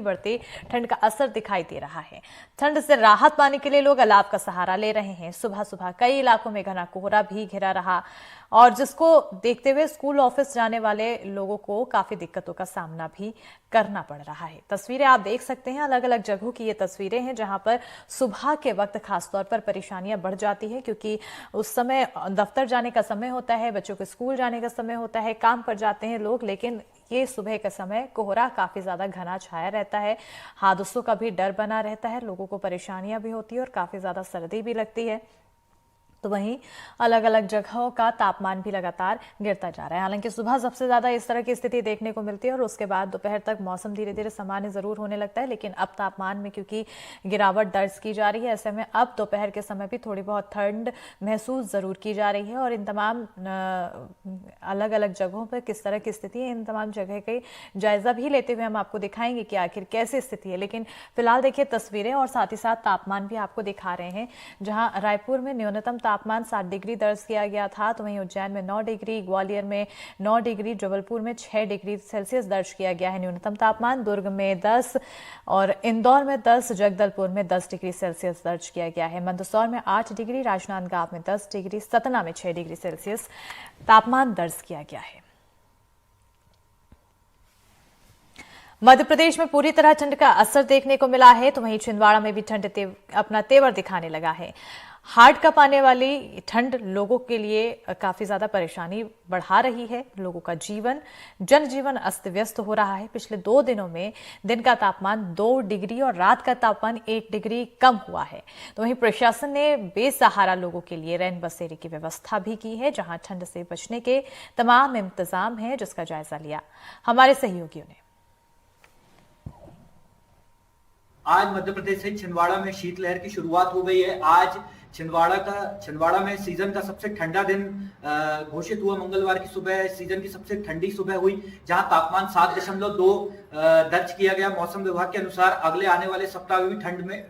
बढ़ती ठंड का असर दिखाई दे रहा है। ठंड से राहत पाने के लिए लोग अलाव का सहारा ले रहे हैं। सुबह सुबह कई इलाकों में घना कोहरा भी घिरा रहा और जिसको देखते हुए स्कूल ऑफिस जाने वाले लोगों को काफी दिक्कतों का सामना भी करना पड़ रहा है। तस्वीरें आप देख सकते हैं, अलग अलग जगहों की ये तस्वीरें हैं जहां पर सुबह के वक्त खासतौर पर परेशानियां बढ़ जाती है, क्योंकि उस समय दफ्तर जाने का समय होता है, बच्चों के स्कूल जाने का समय होता है, काम पर जाते हैं लोग, लेकिन ये सुबह का समय कोहरा काफी ज्यादा घना छाया रहता है। हादसों का भी डर बना रहता है, लोगों को परेशानियां भी होती है और काफी ज्यादा सर्दी भी लगती है। तो वहीं अलग अलग जगहों का तापमान भी लगातार गिरता जा रहा है। हालांकि सुबह सबसे ज्यादा इस तरह की स्थिति देखने को मिलती है और उसके बाद दोपहर तक मौसम धीरे धीरे सामान्य जरूर होने लगता है, लेकिन अब तापमान में क्योंकि गिरावट दर्ज की जा रही है, ऐसे में अब दोपहर के समय भी थोड़ी बहुत ठंड महसूस जरूर की जा रही है। और इन तमाम अलग अलग जगहों पर किस तरह की स्थिति है, इन तमाम जगह के जायजा भी लेते हुए हम आपको दिखाएंगे कि आखिर कैसी स्थिति है। लेकिन फिलहाल देखिए तस्वीरें और साथ ही साथ तापमान भी आपको दिखा रहे हैं, जहां रायपुर में न्यूनतम तापमान 7 डिग्री दर्ज किया गया था, तो वहीं उज्जैन में 9 डिग्री, ग्वालियर में 9 डिग्री, जबलपुर में 6 डिग्री सेल्सियस दर्ज किया गया है न्यूनतम तापमान, दुर्ग में 10 और इंदौर में 10, जगदलपुर में 10 डिग्री सेल्सियस दर्ज किया गया है, मंदसौर में 8 डिग्री, राजनांदगांव में 10 डिग्री, सतना में 6 डिग्री सेल्सियस तापमान दर्ज किया गया है। मध्य प्रदेश में पूरी तरह ठंड का असर देखने को मिला है, तो वहीं छिंदवाड़ा में भी ठंड अपना तेवर दिखाने लगा है। हार्ड कप आने वाली ठंड लोगों के लिए काफी ज्यादा परेशानी बढ़ा रही है। लोगों का जनजीवन अस्त व्यस्त हो रहा है। पिछले 2 दिनों में दिन का तापमान 2 डिग्री और रात का तापमान 1 डिग्री कम हुआ है। तो वहीं प्रशासन ने बेसहारा लोगों के लिए रैन बसेरे की व्यवस्था भी की है, जहां ठंड से बचने के तमाम इंतजाम हैं, जिसका जायजा लिया हमारे सहयोगियों ने। आज मध्य प्रदेश से छिंदवाड़ा में शीतलहर की शुरुआत हो गई है। आज छिंदवाड़ा में सीजन का सबसे ठंडा दिन घोषित हुआ। मंगलवार की सुबह सीजन की सबसे ठंडी सुबह हुई, जहां तापमान 7.2 दर्ज किया गया। मौसम विभाग के अनुसार अगले आने वाले सप्ताह में भी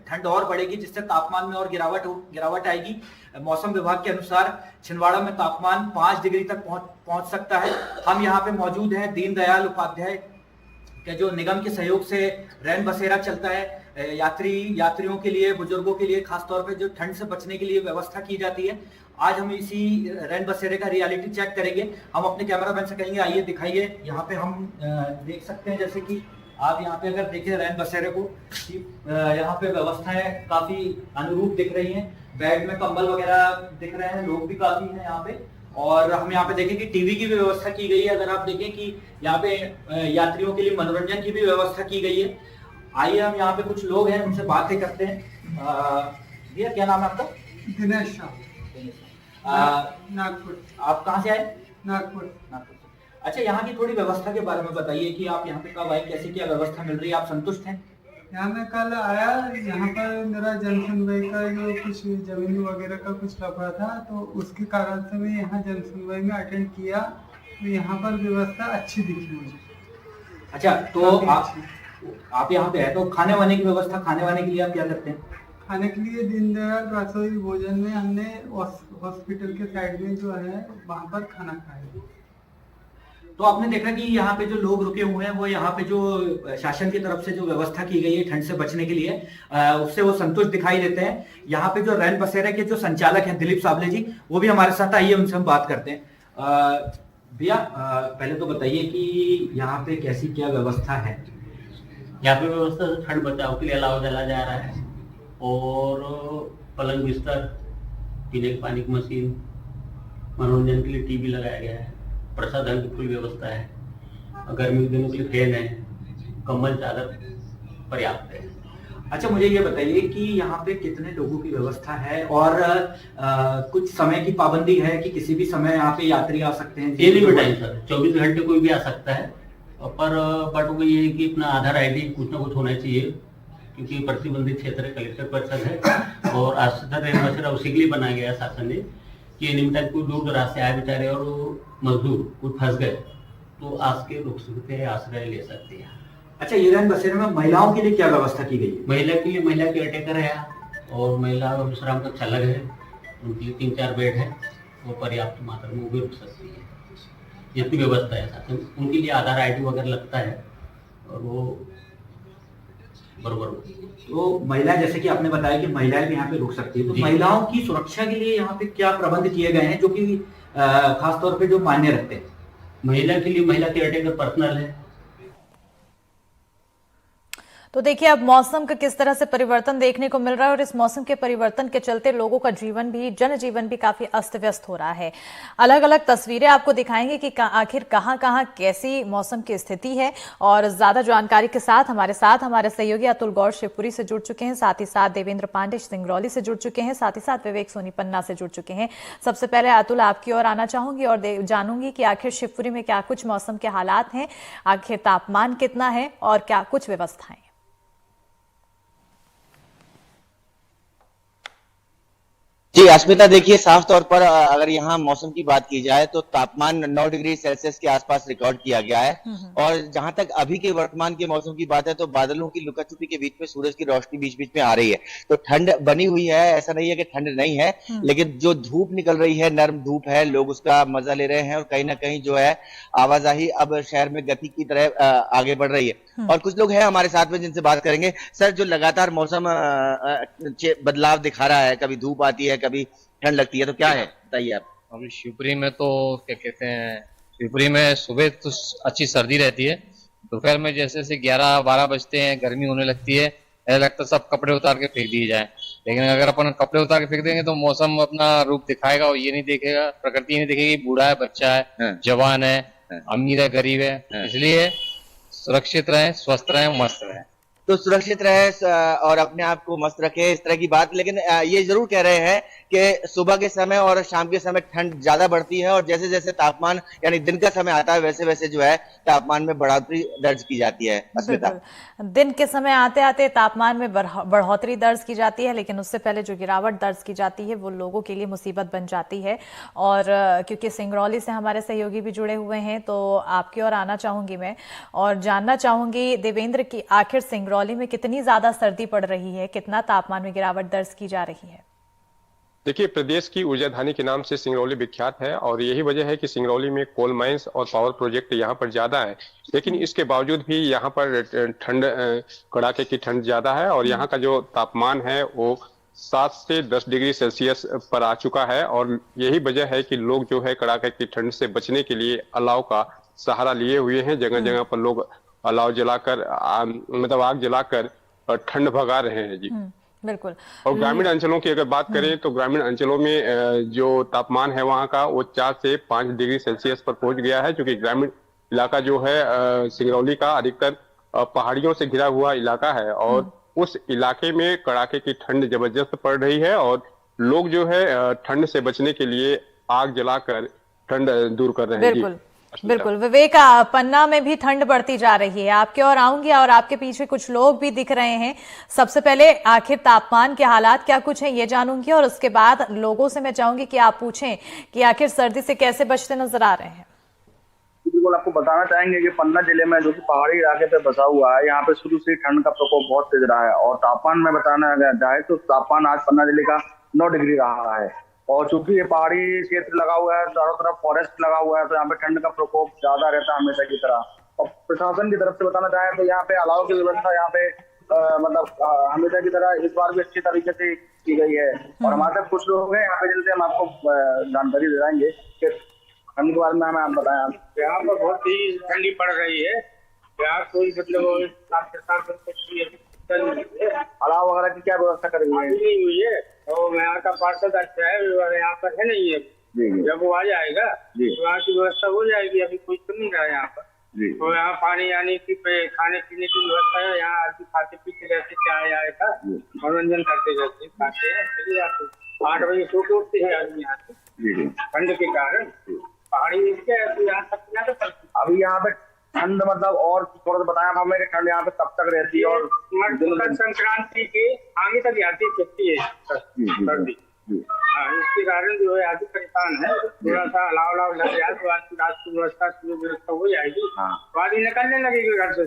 ठंड और बढ़ेगी, जिससे तापमान में और गिरावट आएगी। मौसम विभाग के अनुसार छिंदवाड़ा में तापमान 5 डिग्री तक पहुंच सकता है। हम यहाँ पे मौजूद हैं दीनदयाल उपाध्याय के जो निगम के सहयोग से रैन बसेरा चलता है। यात्रियों के लिए, बुजुर्गों के लिए खासतौर पे जो ठंड से बचने के लिए व्यवस्था की जाती है। आज हम इसी रैन बसेरे का रियलिटी चेक करेंगे। हम अपने कैमरामैन से कहेंगे आइए दिखाइए। यहाँ पे हम देख सकते हैं, जैसे कि आप यहाँ पे अगर देखें रैन बसेरे को, यहाँ पे व्यवस्थाएं काफी अनुरूप दिख रही हैं। बेड में कंबल वगैरह दिख रहे हैं, लोग भी काफी हैं यहाँ पे। और हम यहाँ पे देखें कि टीवी की भी व्यवस्था की गई है। अगर आप देखें कि यहाँ पे यात्रियों के लिए मनोरंजन की भी व्यवस्था की गई है। आइए हम यहाँ पे कुछ लोग हैं, उनसे बातें करते हैं। भैया क्या नाम है आपका? दिनेश शाह, नागपुर। आप कहाँ से आए? नागपुर। अच्छा, यहाँ की थोड़ी व्यवस्था के बारे में बताइए कि आप यहाँ पे कब आए, कैसे क्या व्यवस्था मिल रही है, आप संतुष्ट हैं? यहाँ मैं कल आया, यहाँ पर मेरा जन सुनवाई का जो कुछ जमीन वगैरह का कुछ लफड़ा था, तो उसके कारण से मैं यहाँ जन सुनवाई में अटेंड किया। तो यहाँ पर व्यवस्था अच्छी दिखी मुझे। अच्छा, तो आप यहाँ पे है, तो खाने वाने की व्यवस्था, खाने वाने के लिए आप क्या करते हैं? खाने के लिए दीनदयाल रसोई भोजन में हमने हॉस्पिटल के साइड में जो है वहाँ पर खाना खाया। तो आपने देखा कि यहाँ पे जो लोग रुके हुए हैं, वो यहाँ पे जो शासन की तरफ से जो व्यवस्था की गई है ठंड से बचने के लिए, उससे वो संतुष्ट दिखाई देते हैं। यहाँ पे जो रैन बसेरे के जो संचालक हैं दिलीप साबले जी, वो भी हमारे साथ, आइए उनसे हम बात करते हैं। भैया पहले तो बताइए कि यहाँ पे कैसी क्या व्यवस्था है? यहाँ पे व्यवस्था ठंड बचाव के लिए अलाव डाला जा रहा है, और पलंग बिस्तर, पीने के पानी की मशीन, मनोरंजन के लिए टीवी लगाया गया है, प्रसाधन की पूरी व्यवस्था है, गर्मी के दिनों के लिए फैन है, कंबल चादर पर्याप्त है। अच्छा, मुझे ये बताइए कि यहाँ पे कितने लोगों की व्यवस्था है, और कुछ समय की पाबंदी है कि किसी भी समय यहाँ पे यात्री आ सकते हैं? ये लिमिट है सर, 24 घंटे कोई भी आ सकता है, पर बट वो ये कि अपना आधार ID कुछ ना कुछ होना चाहिए, क्योंकि प्रतिबंधित क्षेत्र कलेक्टर परिषद है और आश्रित रैन बसेरा उसी के लिए बनाया गया शासन ने कि एनी कोई दूर दराज से आए बेचारे और मजदूर कुछ फंस गए तो आज के रुक सकते हैं, आश्रय ले सकते हैं। अच्छा, ये रैन बसेरे में महिलाओं के लिए क्या व्यवस्था की गई है? महिला के लिए महिला केयरटेकर है, और महिला विश्राम कक्ष अलग है, उनके लिए 3-4 बेड है, वो पर्याप्त मात्रा में वो भी रुक सकती है। जितनी व्यवस्था है साथ में उनके लिए आधार ID वगैरह लगता है, और वो बरोबर। तो महिलाएं, जैसे कि आपने बताया कि महिलाएं भी यहाँ पे रुक सकती है, तो महिलाओं की सुरक्षा के लिए यहाँ पे क्या प्रबंध किए गए हैं जो कि खास तौर पे जो मान्य रखते हैं? महिला के लिए महिला केयरटेकर पर्सनल है। तो देखिए अब मौसम का किस तरह से परिवर्तन देखने को मिल रहा है और इस मौसम के परिवर्तन के चलते लोगों का जीवन भी, जनजीवन भी काफी अस्त व्यस्त हो रहा है। अलग अलग तस्वीरें आपको दिखाएंगे कि आखिर कहां कहां कैसी मौसम की स्थिति है। और ज्यादा जानकारी के साथ हमारे सहयोगी अतुल गौड़ शिवपुरी से जुड़ चुके हैं, साथ ही साथ देवेंद्र पांडे सिंगरौली से जुड़ चुके हैं, साथ ही साथ विवेक सोनी पन्ना से जुड़ चुके हैं। सबसे पहले अतुल आपकी ओर आना चाहूंगी और जानूंगी कि आखिर शिवपुरी में क्या कुछ मौसम के हालात हैं, आखिर तापमान कितना है और क्या कुछ व्यवस्थाएं। जी अस्मिता, देखिए साफ तौर पर अगर यहाँ मौसम की बात की जाए तो तापमान 9 डिग्री सेल्सियस के आसपास रिकॉर्ड किया गया है। और जहां तक अभी के वर्तमान के मौसम की बात है तो बादलों की लुका छुपी के बीच में सूरज की रोशनी बीच बीच में आ रही है, तो ठंड बनी हुई है। ऐसा नहीं है कि ठंड नहीं है, लेकिन जो धूप निकल रही है, नर्म धूप है, लोग उसका मजा ले रहे हैं और कहीं ना कहीं जो है आवाजाही अब शहर में गति की तरह आगे बढ़ रही है। और कुछ लोग हैं हमारे साथ में जिनसे बात करेंगे। सर, जो लगातार मौसम बदलाव दिखा रहा है, कभी धूप आती है, कभी ठंड लगती है, तो क्या है बताइए आप। अभी शिवपुरी में तो क्या कहते हैं, शिवपुरी में सुबह तो अच्छी सर्दी रहती है, दोपहर में जैसे जैसे 11-12 बजते हैं गर्मी होने लगती है, ऐसा लगता है सब कपड़े उतार के फेंक दिए जाए। लेकिन अगर अपन कपड़े उतार के फेंक देंगे तो मौसम अपना रूप दिखाएगा और ये नहीं देखेगा, प्रकृति नहीं देखेगी बूढ़ा है, बच्चा है, जवान है, अमीर है, गरीब है। इसलिए सुरक्षित रहें, स्वस्थ रहें, मस्त रहें। तो सुरक्षित रहे और अपने आप को मस्त रखे, इस तरह की बात। लेकिन ये जरूर कह रहे हैं कि सुबह के समय और शाम के समय ठंड ज्यादा बढ़ती है और जैसे जैसे तापमान यानी दिन का समय आता है वैसे वैसे जो है तापमान में बढ़ोतरी दर्ज की जाती है। अस्मिता, दिन के समय आते आते तापमान में बढ़ोतरी दर्ज की जाती है, लेकिन उससे पहले जो गिरावट दर्ज की जाती है वो लोगों के लिए मुसीबत बन जाती है। और क्योंकि सिंगरौली से हमारे सहयोगी भी जुड़े हुए हैं तो आपकी ओर आना चाहूंगी मैं और जानना चाहूंगी देवेंद्र की आखिर सिंगरौली में कितनी ज्यादा सर्दी पड़ रही है, कितना तापमान में गिरावट दर्ज की जा रही है। देखिए, प्रदेश की ऊर्जा धानी के नाम से सिंगरौली विख्यात है और यही वजह है कि सिंगरौली में कोल माइंस और पावर प्रोजेक्ट यहाँ पर ज्यादा है। लेकिन इसके बावजूद भी यहाँ पर ठंड, कड़ाके की ठंड ज्यादा है और यहाँ का जो तापमान है वो 7 से 10 डिग्री सेल्सियस पर आ चुका है। और यही वजह है कि लोग जो है कड़ाके की ठंड से बचने के लिए अलाव का सहारा लिए हुए हैं। जगह जगह पर लोग अलाव जलाकर मतलब आग जलाकर ठंड भगा रहे हैं। जी बिल्कुल। और ग्रामीण अंचलों की अगर बात करें तो ग्रामीण अंचलों में जो तापमान है वहाँ का वो 4 से 5 डिग्री सेल्सियस पर पहुंच गया है, क्योंकि ग्रामीण इलाका जो है सिंगरौली का अधिकतर पहाड़ियों से घिरा हुआ इलाका है और उस इलाके में कड़ाके की ठंड जबरदस्त पड़ रही है और लोग जो है ठंड से बचने के लिए आग जलाकर ठंड दूर कर रहे हैं। बिल्कुल बिल्कुल। विवेक, पन्ना में भी ठंड बढ़ती जा रही है, आपके और आऊंगी और आपके पीछे कुछ लोग भी दिख रहे हैं। सबसे पहले आखिर तापमान के हालात क्या कुछ हैं ये जानूंगी और उसके बाद लोगों से मैं चाहूंगी कि आप पूछें कि आखिर सर्दी से कैसे बचते नजर आ रहे हैं। बिल्कुल, आपको बताना चाहेंगे कि पन्ना जिले में जो कि पहाड़ी इलाके पे बसा हुआ है, यहाँ पे शुरू से ठंड का प्रकोप बहुत तेज रहा है और तापमान में बताना जाए तो तापमान आज पन्ना जिले का 9 डिग्री रहा है। और चूंकि ये पहाड़ी क्षेत्र लगा हुआ है, चारों तरफ फॉरेस्ट लगा हुआ है, तो यहाँ पे ठंड का प्रकोप ज्यादा रहता है हमेशा की तरह। और प्रशासन की तरफ से बताना चाहें तो यहाँ पे अलाव की व्यवस्था यहाँ पे मतलब हमेशा की तरह इस बार भी अच्छी तरीके से की गई है। और हमारे साथ कुछ लोग हैं यहाँ पे जिनसे हम आपको जानकारी दे जाएंगे कि ठंड के बारे में हमें आप बताएं। यहाँ पर बहुत ही ठंडी पड़ रही है, यहाँ कोई मतलब अलाव वगैरह की क्या व्यवस्था करी हुई है और यहाँ का पार्षद अच्छा है, यहाँ पर है नहीं है। जब वो आ जाएगा तो वहाँ की व्यवस्था हो जाएगी, अभी कुछ तो नहीं रहा यहाँ पर। तो यहाँ पानी यानी कि खाने पीने की व्यवस्था है, यहाँ आदमी खाते पीते रहते, चाय आए का मनोरंजन करते रहते खाते हैं। चलिए आप 8 बजे सो के उठते हैं आदमी यहाँ से ठंड के कारण। पहाड़ी यहाँ तक अभी यहाँ पे ठंड मतलब और थोड़ा सा बताया हमें कि ठंड यहाँ पे कब तक रहती है और मकर संक्रांति के आगे तक आती है सर्दी। इसके कारण जो है आदमी परेशान है, थोड़ा सा अलाव लग जाए तो आज रात की व्यवस्था हो जाएगी, तो आदमी निकलने लगेगी घर से।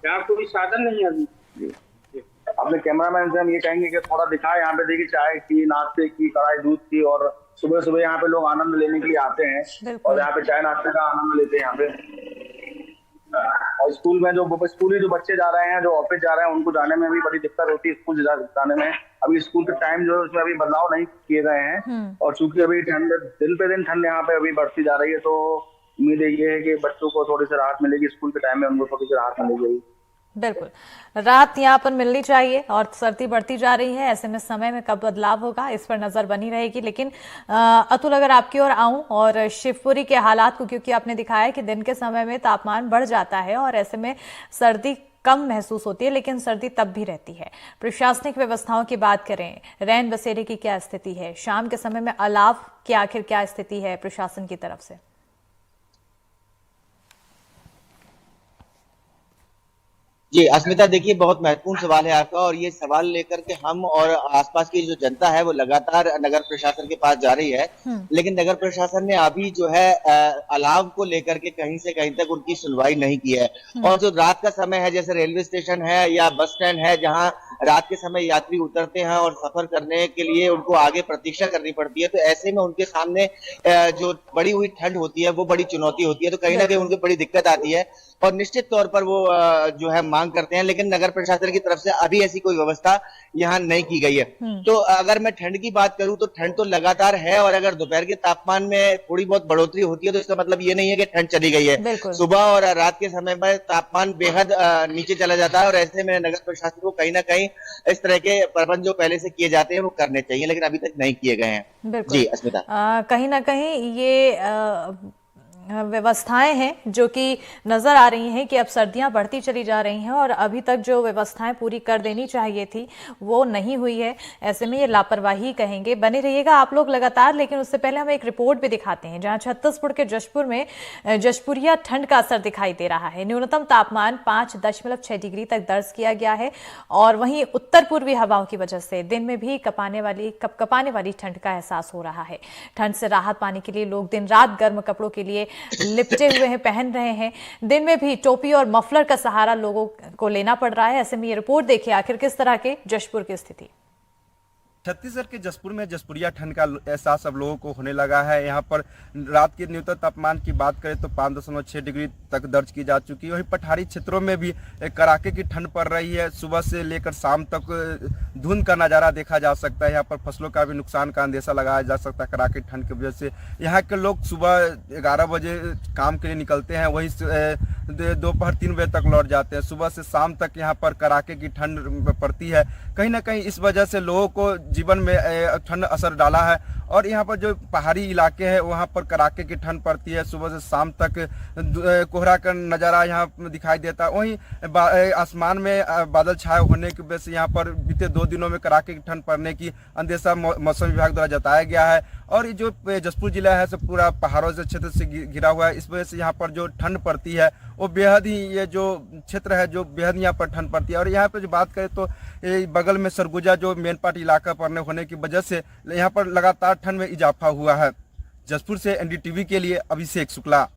यहाँ कोई साधन नहीं है अभी। अपने कैमरामैन से हम ये कहेंगे कि थोड़ा दिखाए, यहाँ पे देखिए चाय की, नाश्ते की, कढ़ाई दूध की और सुबह सुबह यहाँ पे लोग आनंद लेने के लिए आते हैं और यहाँ पे चाय नाश्ते का आनंद लेते हैं यहाँ पे। और स्कूल में जो स्कूली जो बच्चे जा रहे हैं, जो ऑफिस जा रहे हैं, उनको जाने में भी बड़ी दिक्कत होती है। स्कूल जाने में अभी स्कूल के टाइम जो है उसमें अभी बदलाव नहीं किए गए हैं, और चूंकि अभी ठंड दिन पे दिन ठंड यहाँ पे अभी बढ़ती जा रही है, तो उम्मीद ये है कि बच्चों को थोड़ी सी राहत मिलेगी। स्कूल के टाइम में उनको थोड़ी सी राहत मिलेगी। बिल्कुल, राहत यहाँ पर मिलनी चाहिए और सर्दी बढ़ती जा रही है। ऐसे में समय में कब बदलाव होगा इस पर नजर बनी रहेगी। लेकिन अतुल, अगर आपकी ओर आऊं और शिवपुरी के हालात को, क्योंकि आपने दिखाया कि दिन के समय में तापमान बढ़ जाता है और ऐसे में सर्दी कम महसूस होती है, लेकिन सर्दी तब भी रहती है। प्रशासनिक व्यवस्थाओं की बात करें, रैन बसेरे की क्या स्थिति है, शाम के समय में अलाव की आखिर क्या स्थिति है प्रशासन की तरफ से? जी अस्मिता, देखिए बहुत महत्वपूर्ण सवाल है आपका, और ये सवाल लेकर के हम और आसपास की जो जनता है वो लगातार नगर प्रशासन के पास जा रही है। लेकिन नगर प्रशासन ने अभी जो है अलाव को लेकर के कहीं से कहीं तक उनकी सुनवाई नहीं की है। और जो रात का समय है, जैसे रेलवे स्टेशन है या बस स्टैंड है, जहां रात के समय यात्री उतरते हैं और सफर करने के लिए उनको आगे प्रतीक्षा करनी पड़ती है, तो ऐसे में उनके सामने जो बढ़ी हुई ठंड होती है वो बड़ी चुनौती होती है। तो कहीं ना कहीं उनको बड़ी दिक्कत आती है और निश्चित तौर पर वो जो है मांग करते हैं। लेकिन नगर प्रशासन की तरफ से अभी ऐसी कोई व्यवस्था यहाँ नहीं की गई है। तो अगर मैं ठंड की बात करूं तो ठंड तो लगातार है, और अगर दोपहर के तापमान में थोड़ी बहुत बढ़ोतरी होती है तो इसका मतलब ये नहीं है कि ठंड चली गई है। सुबह और रात के समय में तापमान बेहद नीचे चला जाता है, और ऐसे में नगर प्रशासन को कहीं ना कहीं इस तरह के प्रबंध जो पहले से किए जाते हैं वो करने चाहिए, लेकिन अभी तक नहीं किए गए हैं। जी अस्मिता, कहीं ना कहीं ये व्यवस्थाएं हैं जो कि नजर आ रही हैं कि अब सर्दियां बढ़ती चली जा रही हैं और अभी तक जो व्यवस्थाएं पूरी कर देनी चाहिए थी वो नहीं हुई है। ऐसे में ये लापरवाही कहेंगे। बने रहिएगा आप लोग लगातार, लेकिन उससे पहले हम एक रिपोर्ट भी दिखाते हैं जहां छत्तीसगढ़ के जशपुर में जशपुरिया ठंड का असर दिखाई दे रहा है। न्यूनतम तापमान 5.6 डिग्री तक दर्ज किया गया है, और वहीं उत्तर पूर्वी हवाओं की वजह से दिन में भी कपकपाने वाली ठंड का एहसास हो रहा है। ठंड से राहत पाने के लिए लोग दिन रात गर्म कपड़ों के लिए लिपटे हुए हैं, पहन रहे हैं। दिन में भी टोपी और मफलर का सहारा लोगों को लेना पड़ रहा है। ऐसे में ये रिपोर्ट देखिए आखिर किस तरह के जशपुर की स्थिति। छत्तीसगढ़ के जशपुर में जशपुरिया ठंड का एहसास अब लोगों को होने लगा है। यहाँ पर रात के न्यूनतम तापमान की बात करें तो 5.6 डिग्री तक दर्ज की जा चुकी है। वहीं पठारी क्षेत्रों में भी कड़ाके की ठंड पड़ रही है। सुबह से लेकर शाम तक धुंध का नज़ारा देखा जा सकता है। यहाँ पर फसलों का भी नुकसान का अंदेशा लगाया जा सकता है कड़ाके की ठंड की वजह से। यहाँ के लोग सुबह 11 बजे काम के लिए निकलते हैं, वहीं दोपहर 3 बजे तक लौट जाते हैं। सुबह से शाम तक यहाँ पर कड़ाके की ठंड पड़ती है। कहीं ना कहीं इस वजह से लोगों को जीवन में ठंड असर डाला है। और यहाँ पर जो पहाड़ी इलाके हैं वहाँ पर कड़ाके की ठंड पड़ती है। सुबह से शाम तक कोहरा का नज़ारा यहाँ दिखाई देता है। वहीं आसमान में बादल छाए होने की वजह से यहाँ पर बीते 2 दिनों में कड़ाके की ठंड पड़ने की अंदेशा मौसम विभाग द्वारा जताया गया है। और ये जो जशपुर जिला है सब पूरा पहाड़ों से क्षेत्र से घिरा हुआ है। इस वजह से यहाँ पर जो ठंड पड़ती है वो बेहद ही, ये जो क्षेत्र है जो बेहद यहाँ पर ठंड पड़ती है। और यहाँ पर जो बात करें तो बगल में सरगुजा जो मेन पार्ट इलाका पड़ने होने की वजह से यहाँ पर लगातार ठंड में इजाफा हुआ है। जशपुर से एनडीटीवी के लिए अभिषेक शुक्ला।